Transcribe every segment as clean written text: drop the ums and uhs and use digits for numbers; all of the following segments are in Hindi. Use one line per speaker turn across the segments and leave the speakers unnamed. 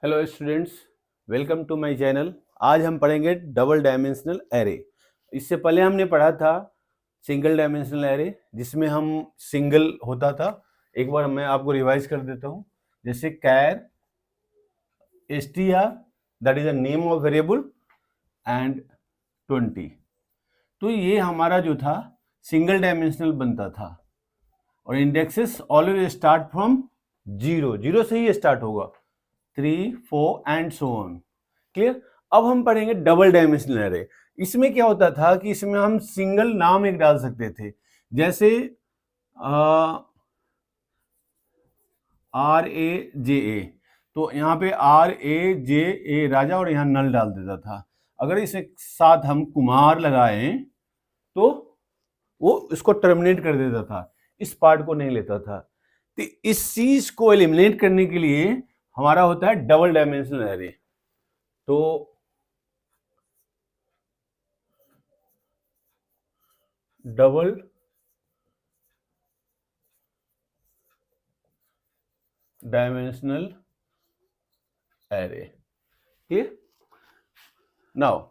Hello students, welcome to my channel. आज हम पढ़ेंगे डबल डायमेंशनल एरे। इससे पहले हमने पढ़ा था सिंगल डायमेंशनल एरे, जिसमें हम सिंगल होता था। एक बार मैं आपको रिवाइज कर देता हूँ। जैसे कैर str, that is a name of variable, and 20। तो ये हमारा जो था सिंगल डायमेंशनल बनता था, और indexes always start from zero. Zero से ही स्टार्ट होगा, 3, 4 एंड सो ऑन। क्लियर। अब हम पढ़ेंगे डबल डायमेंशनल एरे। इसमें क्या होता था कि इसमें हम सिंगल नाम एक डाल सकते थे, जैसे RAJA। तो यहाँ पे RAJA राजा, और यहाँ नल डाल देता था। अगर इसे साथ हम कुमार लगाएं तो वो इसको टर्मिनेट कर देता था, इस पार्ट को नहीं लेता था। तो इस चीज को एलिमिनेट करने के लिए हमारा होता है डबल डायमेंशनल एरे। तो double dimensional array. Clear. Now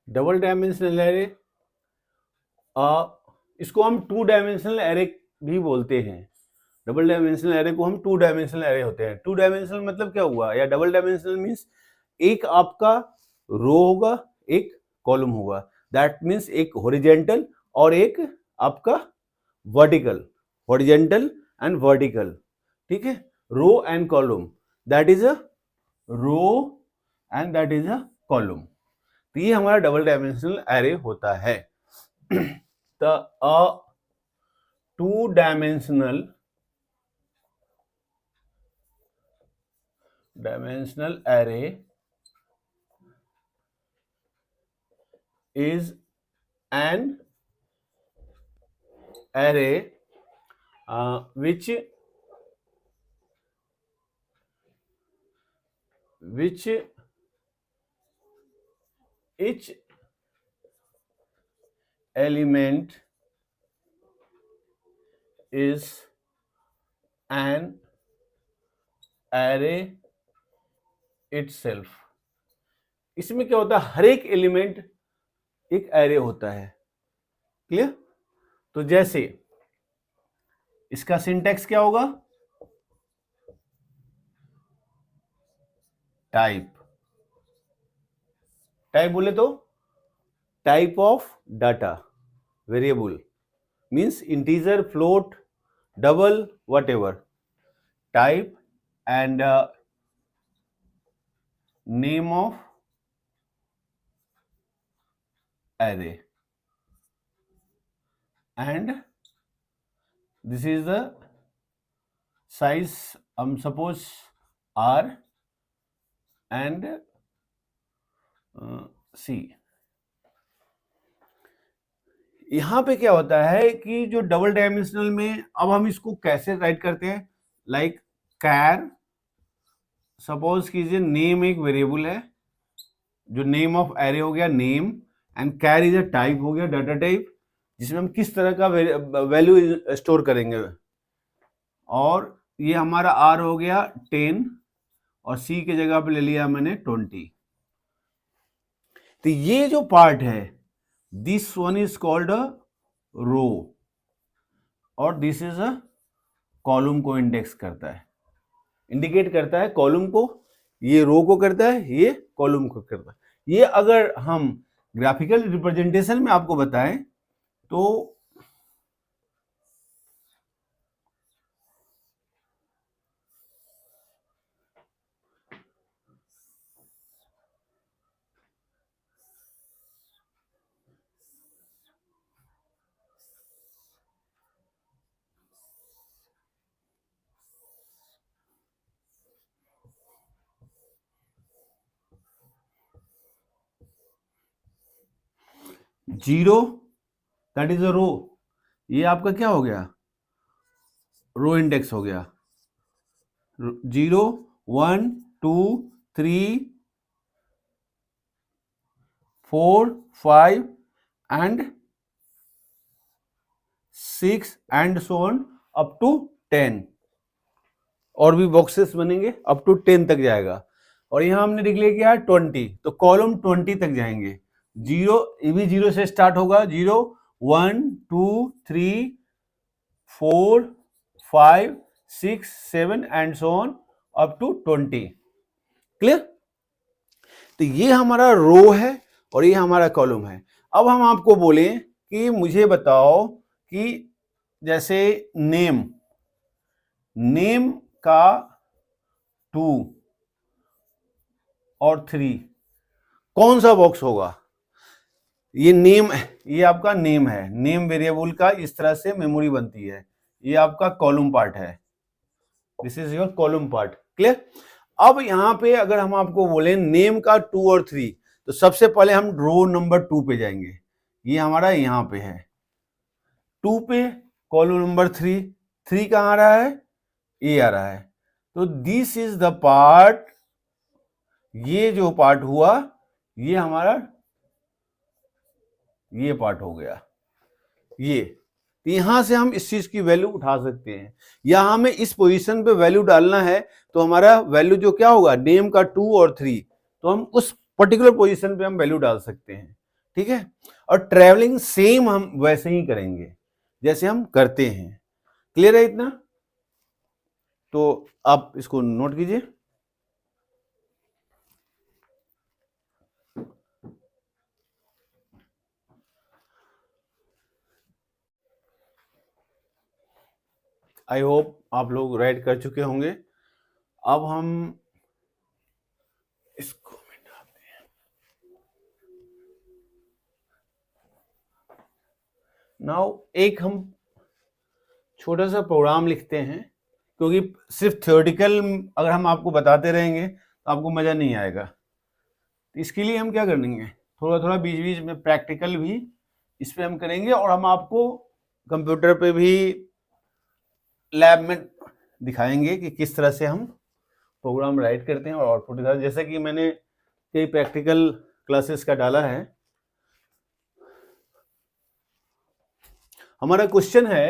double dimensional array, इसको हम टू डायमेंशनल एरे भी बोलते हैं। डबल डायमेंशनल एरे को हम टू डायमेंशनल एरे होते हैं। टू डायमेंशनल मतलब क्या हुआ, या डबल डायमेंशनल मीन्स एक आपका रो होगा, एक कॉलम होगा। दैट मीन्स एक हॉरिजेंटल और एक आपका वर्टिकल। हॉरिजेंटल एंड वर्टिकल, ठीक है। Row and column, that is a row and that is a column. तो ये हमारा डबल डायमेंशनल एरे होता है। तो two dimensional array is an array which each element is an array itself। इसमें क्या होता है, हर एक एलिमेंट एक एरे होता है। क्लियर। तो जैसे इसका सिंटैक्स क्या होगा, टाइप। टाइप बोले तो type of data, variable means integer, float, double, whatever, type and name of array, and this is the size, suppose R and C। यहां पे क्या होता है कि जो डबल डायमेंशनल में, अब हम इसको कैसे राइट करते हैं, लाइक कैर, सपोज कीजिए नेम एक वेरिएबल है, जो नेम ऑफ एरे हो गया name, and char is a type हो गया, डाटा टाइप, जिसमें हम किस तरह का वैल्यू स्टोर करेंगे। और ये हमारा आर हो गया 10, और सी के जगह पे ले लिया मैंने 20। तो ये जो पार्ट है, this one is called a row, और दिस इज अ कॉलम को इंडेक्स करता है, इंडिकेट करता है कॉलम को। ये रो को करता है, ये कॉलम को करता है। ये अगर हम ग्राफिकल रिप्रेजेंटेशन में आपको बताएं तो जीरो, दैट इज अ रो। ये आपका क्या हो गया, रो इंडेक्स हो गया। 0, 1, 2, 3, 4 5 and 6 and so on up to 10, और भी बॉक्सेस बनेंगे अप टू 10 तक जाएगा। और यहां हमने डिक्लेयर किया है 20, तो कॉलम 20 तक जाएंगे। जीरो, ये भी जीरो से स्टार्ट होगा, 0 1 2 3 4 5 6 7 and so on up to 20। Clear? तो ये हमारा रो है और ये हमारा कॉलम है। अब हम आपको बोले कि मुझे बताओ कि जैसे नेम का 2 और 3 कौन सा बॉक्स होगा? ये नेम, ये आपका नेम है, नेम वेरिएबल का इस तरह से मेमोरी बनती है। ये आपका कॉलम पार्ट है, this is your column part. Clear? अब यहां पे अगर हम आपको बोले नेम का 2 और 3, तो सबसे पहले हम रो नंबर 2 पे जाएंगे। ये हमारा यहां पे है 2 पे, कॉलम नंबर 3 कहां आ रहा है? ये आ रहा है। तो दिस इज द पार्ट, ये जो पार्ट हुआ ये हमारा ये पार्ट हो गया ये। तो यहां से हम इस चीज की वैल्यू उठा सकते हैं, या हमें इस पोजीशन पे वैल्यू डालना है तो हमारा वैल्यू जो क्या होगा, नेम का 2 और 3, तो हम उस पर्टिकुलर पोजीशन पे हम वैल्यू डाल सकते हैं। ठीक है? और ट्रेवलिंग सेम हम वैसे ही करेंगे जैसे हम करते हैं। क्लियर है इतना? तो आप इसको नोट कीजिए। आई होप आप लोग राइट कर चुके होंगे। अब हम इसको मिटाते हैं। नाउ एक हम छोटा सा प्रोग्राम लिखते हैं, क्योंकि सिर्फ थ्योरेटिकल अगर हम आपको बताते रहेंगे तो आपको मजा नहीं आएगा। तो इसके लिए हम क्या करेंगे, थोड़ा थोड़ा बीच बीच में प्रैक्टिकल भी इस पे हम करेंगे, और हम आपको कंप्यूटर पे भी लैब में दिखाएंगे कि किस तरह से हम प्रोग्राम राइट करते हैं और आउटपुट दिखाते हैं। जैसे कि मैंने कई प्रैक्टिकल क्लासेस का डाला है। हमारा क्वेश्चन है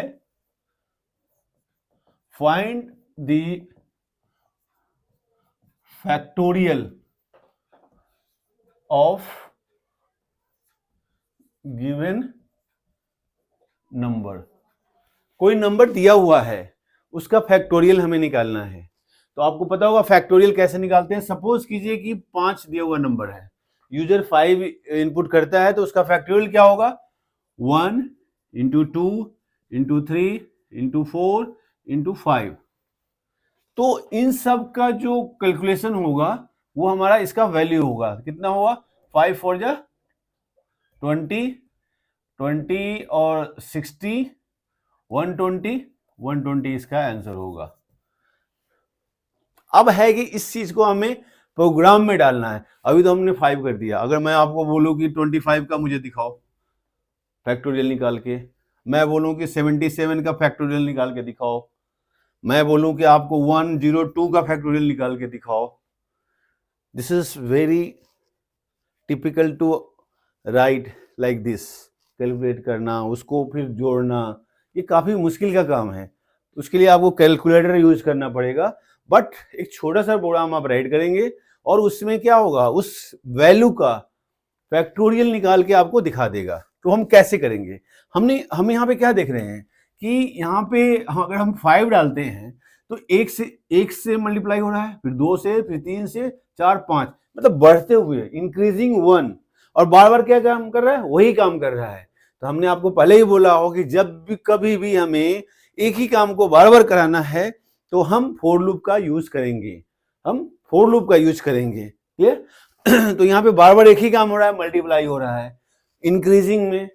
find the factorial of given number. कोई नंबर दिया हुआ है, उसका फैक्टोरियल हमें निकालना है। तो आपको पता होगा फैक्टोरियल कैसे निकालते हैं। सपोज कीजिए कि 5 दिया हुआ नंबर है, यूजर 5 इनपुट करता है, तो उसका फैक्टोरियल क्या होगा, 1 इंटू 2 इंटू 3 इंटू 4 इंटू 5। तो इन सब का जो कैलकुलेशन होगा वो हमारा इसका वैल्यू होगा। कितना होगा, 5 4 जा 20, 20 और 60, 120, 120 इसका आंसर होगा। अब है कि इस चीज को हमें प्रोग्राम में डालना है। अभी तो हमने 5 कर दिया, अगर मैं आपको बोलूं कि 25 का मुझे दिखाओ फैक्टोरियल निकाल के, मैं बोलूं कि 77 का फैक्टोरियल निकाल के दिखाओ, मैं बोलूं कि आपको 102 का फैक्टोरियल निकाल के दिखाओ, this is very typical to write like this. Calculate करना, उसको फिर जोड़ना, ये काफी मुश्किल का काम है। उसके लिए आपको कैलकुलेटर यूज करना पड़ेगा। बट एक छोटा सा प्रोग्राम आप राइट करेंगे और उसमें क्या होगा, उस वैल्यू का फैक्टोरियल निकाल के आपको दिखा देगा। तो हम कैसे करेंगे, हम यहाँ पे क्या देख रहे हैं कि यहाँ पे अगर हम 5 डालते हैं तो एक से मल्टीप्लाई हो रहा है, फिर 2 से, फिर 3 से, 4 5, मतलब बढ़ते हुए इंक्रीजिंग 1, और बार बार क्या काम कर रहा है, वही काम कर रहा है। तो हमने आपको पहले ही बोला हो कि जब भी कभी भी हमें एक ही काम को बार बार कराना है तो हम फॉर लूप का यूज करेंगे, हम फॉर लूप का यूज करेंगे। क्लियर? तो यहाँ पे बार बार एक ही काम हो रहा है, मल्टीप्लाई हो रहा है इंक्रीजिंग में।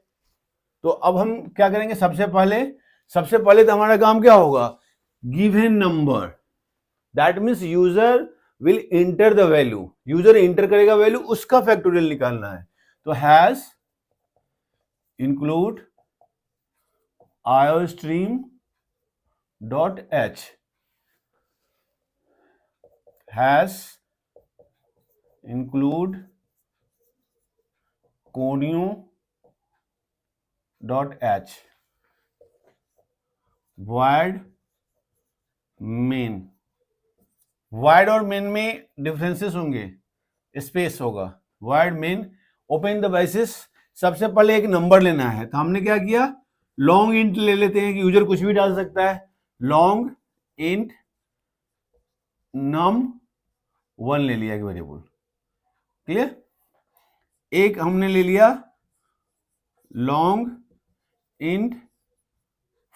तो अब हम क्या करेंगे, सबसे पहले तो हमारा काम क्या होगा, given number, that means user will enter the value, user inter करेगा वैल्यू, उसका फैक्टोरियल निकालना है। तो has include iostream dot H, has include conio dot H void main। void और main में डिफरेंसेस होंगे, स्पेस होगा। void main open the braces. सबसे पहले एक नंबर लेना है, तो हमने क्या किया, लॉन्ग इंट ले लेते हैं कि यूजर कुछ भी डाल सकता है। लॉन्ग इंट num1 ले लिया एक वेरिएबल। क्लियर? एक हमने ले लिया लॉन्ग इंट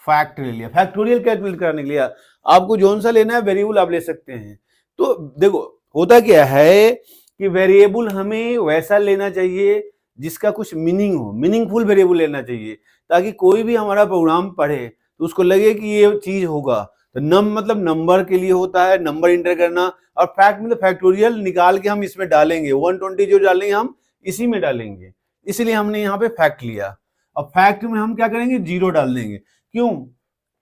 फैक्ट ले लिया, फैक्टोरियल कैलकुलेट करने के लिए। आपको जोन सा लेना है वेरिएबल आप ले सकते हैं। तो देखो होता क्या है कि वेरिएबल हमें वैसा लेना चाहिए जिसका कुछ मीनिंग हो, मीनिंगफुल वेरिएबल लेना चाहिए, ताकि कोई भी हमारा प्रोग्राम पढ़े तो उसको लगे कि ये चीज होगा। तो नम मतलब नंबर के लिए होता है, नंबर इंटर करना, और फैक्ट मतलब फैक्टोरियल निकाल के हम इसमें डालेंगे, 120 जो डालेंगे हम इसी में डालेंगे, इसलिए हमने यहाँ पे फैक्ट लिया। अब फैक्ट में हम क्या करेंगे, 0 डाल देंगे। क्यों?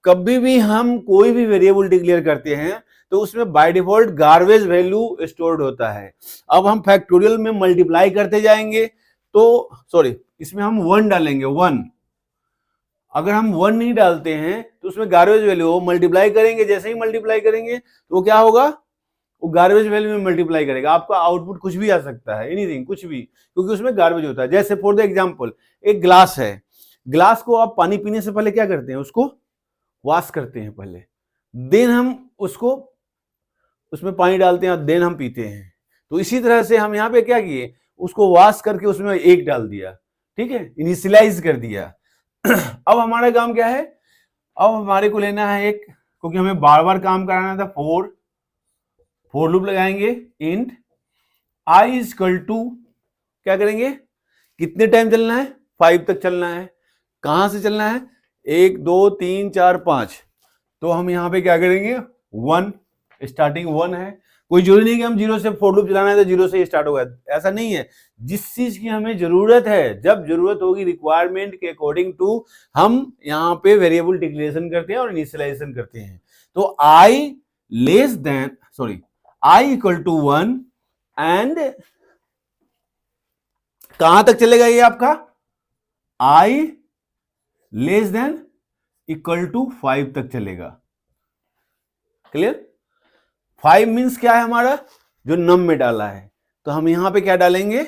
कभी भी हम कोई भी वेरिएबल डिक्लेयर करते हैं तो उसमें by default garbage value stored होता है। अब हम फैक्टोरियल में मल्टीप्लाई करते जाएंगे तो सॉरी इसमें हम 1 डालेंगे, 1। अगर हम 1 नहीं डालते हैं तो उसमें गार्बेज वैल्यू हो, मल्टीप्लाई करेंगे, जैसे ही मल्टीप्लाई करेंगे तो वो क्या होगा, वो गार्बेज वैल्यू में मल्टीप्लाई करेगा। आपका आउटपुट कुछ भी आ सकता है, एनीथिंग, कुछ भी, क्योंकि उसमें गार्बेज होता है। जैसे फॉर द एग्जांपल एक ग्लास है, ग्लास को आप पानी पीने से पहले क्या करते हैं, उसको वॉश करते हैं पहले, देन हम उसको उसमें पानी डालते हैं और देन हम पीते हैं। तो इसी तरह से हम यहाँ पे क्या किए, उसको वॉश करके उसमें 1 डाल दिया, ठीक है, इनिशियलाइज कर दिया। अब हमारा काम क्या है, अब हमारे को लेना है एक, क्योंकि हमें बार बार काम कराना था, फोर लूप लगाएंगे। Int i is equal to क्या करेंगे, कितने टाइम चलना है, 5 तक चलना है। कहां से चलना है, 1 2 3 4 5। तो हम यहां पे क्या करेंगे, 1, स्टार्टिंग 1 है। कोई जरूरी नहीं कि हम 0 से फोर लूप चलाना है तो 0 से ही स्टार्ट होगा, ऐसा नहीं है। जिस चीज की हमें जरूरत है, जब जरूरत होगी रिक्वायरमेंट के अकॉर्डिंग टू, हम यहाँ पे वेरिएबल डिक्लेरेशन करते हैं और इनिशियलाइजेशन करते हैं। तो i इक्वल टू 1 एंड कहां तक चलेगा ये आपका, i less than equal to 5 तक चलेगा। क्लियर? 5 मीन्स क्या है हमारा, जो नम में डाला है। तो हम यहां पे क्या डालेंगे,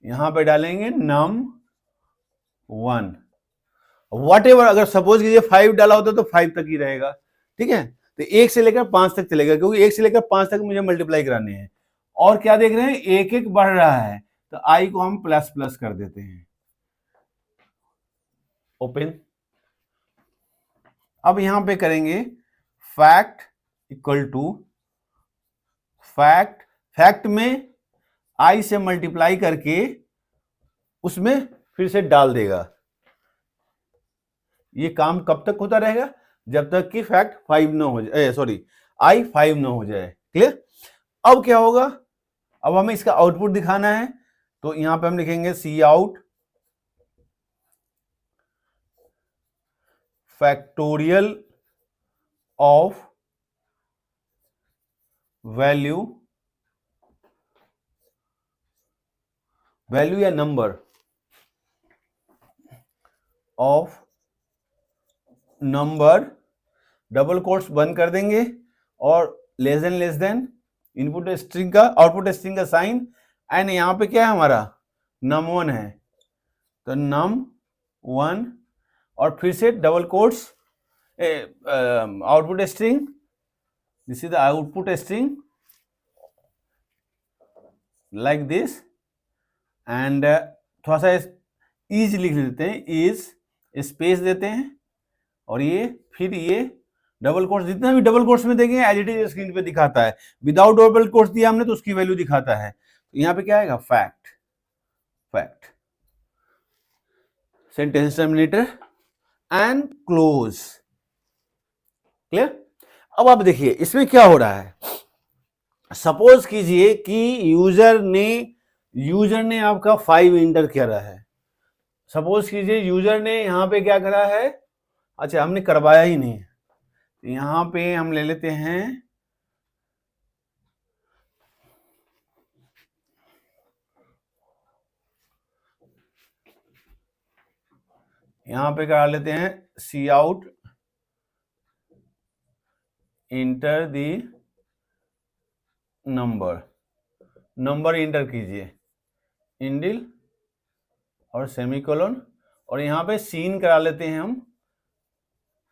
यहां पे डालेंगे num1 वॉट एवर। अगर सपोज कीजिए 5 डाला होता तो 5 तक ही रहेगा, ठीक है। तो 1 से लेकर 5 तक चलेगा, क्योंकि 1 से लेकर 5 तक मुझे मल्टीप्लाई कराने हैं। और क्या देख रहे हैं, 1 बढ़ रहा है, तो i को हम प्लस प्लस कर देते हैं। ओपन। अब यहां पे करेंगे फैक्ट इक्वल टू फैक्ट में i से मल्टीप्लाई करके उसमें फिर से डाल देगा। ये काम कब तक होता रहेगा, जब तक कि फैक्ट 5 ना हो जाए, i 5 ना हो जाए। क्लियर? अब क्या होगा, अब हमें इसका आउटपुट दिखाना है, तो यहां पे हम लिखेंगे सी आउट फैक्टोरियल ऑफ वैल्यू या number of number, double quotes बंद कर देंगे, और लेस देन इनपुट स्ट्रिंग का, आउटपुट स्ट्रिंग का साइन, एंड यहां पे क्या है हमारा, num1 है, तो num1, और फिर से double quotes, output string, this is the output string like this, and थोड़ा सा इज लिख देते हैं, इज स्पेस देते हैं, और ये फिर ये डबल कोट्स, जितना भी डबल कोट्स में देंगे एज इट इज स्क्रीन पे दिखाता है। विदाउट डबल कोट्स दिया हमने तो उसकी वैल्यू दिखाता है। तो यहाँ पे क्या आएगा, fact sentence terminator and close. Clear? अब आप देखिए इसमें क्या हो रहा है। सपोज कीजिए कि यूजर ने आपका 5 इंटर करा है। सपोज कीजिए यूजर ने यहां पे क्या करा है, अच्छा हमने करवाया ही नहीं, यहां पे हम ले लेते हैं यहां पे करा लेते हैं सी out, inter the number, number inter कीजिए, इंडिल और सेमीकोलन, और यहां पे सीन करा लेते हैं हम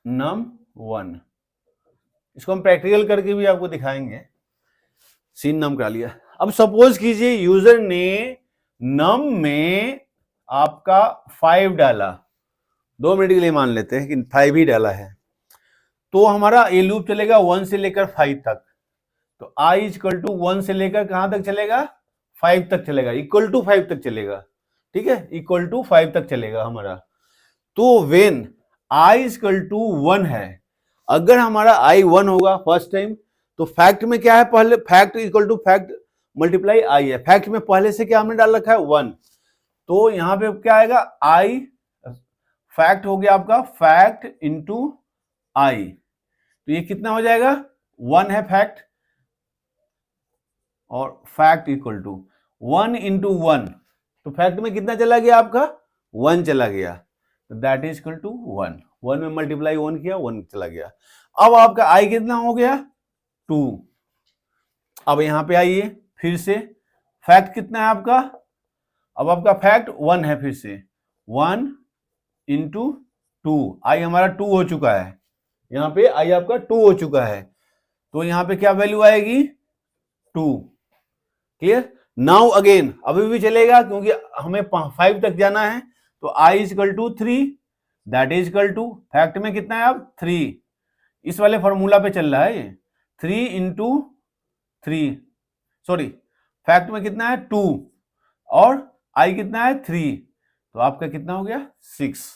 num1। इसको हम प्रैक्टिकल करके भी आपको दिखाएंगे। सीन नम करा लिया। अब सपोज कीजिए यूजर ने नम में आपका 5 डाला, 2 मिनट के लिए मान लेते हैं कि 5 ही डाला है, तो हमारा ये लूप चलेगा 1 से लेकर 5 तक। तो i इक्वल टू 1 से लेकर कहां तक चलेगा, 5 तक चलेगा, इक्वल टू 5 तक चलेगा, ठीक है, इक्वल टू 5 तक चलेगा हमारा। तो वेन i इक्वल टू 1 है, अगर हमारा i 1 होगा फर्स्ट टाइम, तो फैक्ट में क्या है, पहले fact equal to fact multiply i है, फैक्ट में पहले से क्या हमने डाल रखा है 1, तो यहां पे क्या आएगा i, फैक्ट हो गया आपका फैक्ट इंटू i, तो ये कितना हो जाएगा 1 है फैक्ट, और फैक्ट इक्वल टू 1 इंटू 1, तो फैक्ट में कितना चला गया आपका 1 चला गया, तो दैट इज इक्वल टू 1, 1 में मल्टीप्लाई 1 किया 1 चला गया। अब आपका i कितना हो गया 2। अब यहां पे आइए फिर से, फैक्ट कितना है आपका, अब आपका फैक्ट 1 है, फिर से 1 इंटू 2, आई हमारा 2 हो चुका है, यहां पे आई आपका 2 हो चुका है, तो यहां पे क्या वैल्यू आएगी 2। क्लियर। नाउ अगेन अभी भी चलेगा क्योंकि हमें 5 तक जाना है, तो i equal to 3, that is equal to fact में कितना है अब 3, इस वाले फॉर्मूला पे चल रहा है ये, 3 इंटू 3, सॉरी फैक्ट में कितना है 2 और i कितना है 3, तो आपका कितना हो गया 6।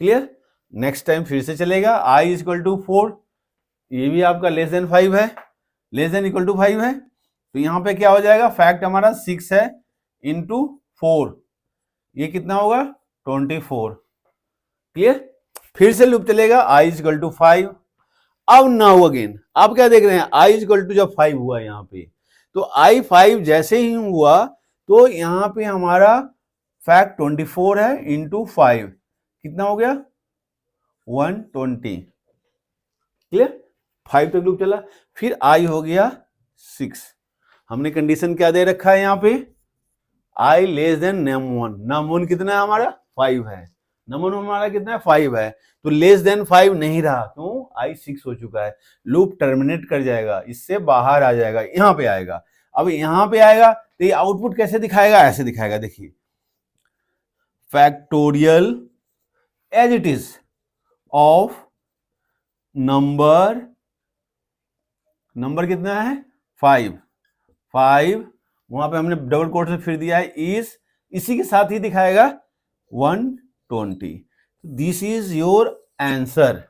क्लियर। नेक्स्ट टाइम फिर से चलेगा, i इक्वल टू 4, ये भी आपका लेस देन 5 है, लेस देन इक्वल टू 5 है, तो यहां पे क्या हो जाएगा, फैक्ट हमारा 6 है इंटू 4, ये कितना होगा 24। क्लियर। फिर से लूप चलेगा, i इक्वल टू 5। अब नाउ अगेन आप क्या देख रहे हैं, i इक्वल टू जब 5 हुआ यहां पे, तो i 5 जैसे ही हुआ तो यहां पे हमारा फैक्ट 24 है इंटू 5, कितना हो गया 120। क्लियर। 5 तक लूप चला, फिर i हो गया 6, हमने कंडीशन क्या दे रखा है यहां पे, i less then num1, num1 कितना है हमारा 5 है, num1 हमारा कितना है 5 है, तो लेस देन 5 नहीं रहा, क्यों i 6 हो चुका है, लूप टर्मिनेट कर जाएगा, इससे बाहर आ जाएगा, यहां पे आएगा। अब यहां पे आएगा तो ये आउटपुट कैसे दिखाएगा, ऐसे दिखाएगा, देखिए factorial as it is of number, number कितना है 5, वहां पे हमने डबल कोट से फिर दिया है इज, इसी के साथ ही दिखाएगा 120। This is your answer.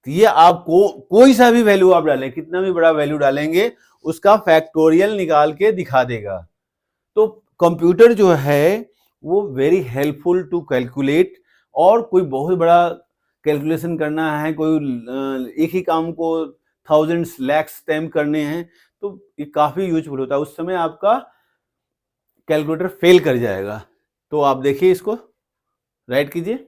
ये आपको कोई सा भी वैल्यू आप डालें, कितना भी बड़ा वैल्यू डालेंगे उसका फैक्टोरियल निकाल के दिखा देगा। तो कंप्यूटर जो है वो वेरी हेल्पफुल टू कैलकुलेट, और कोई बहुत बड़ा कैलकुलेशन करना है, कोई एक ही काम को थाउजेंड्स लैक्स टाइम करने हैं, तो ये काफी यूजफुल होता है, उस समय आपका कैलकुलेटर फेल कर जाएगा। तो आप देखिए, इसको राइट कीजिए।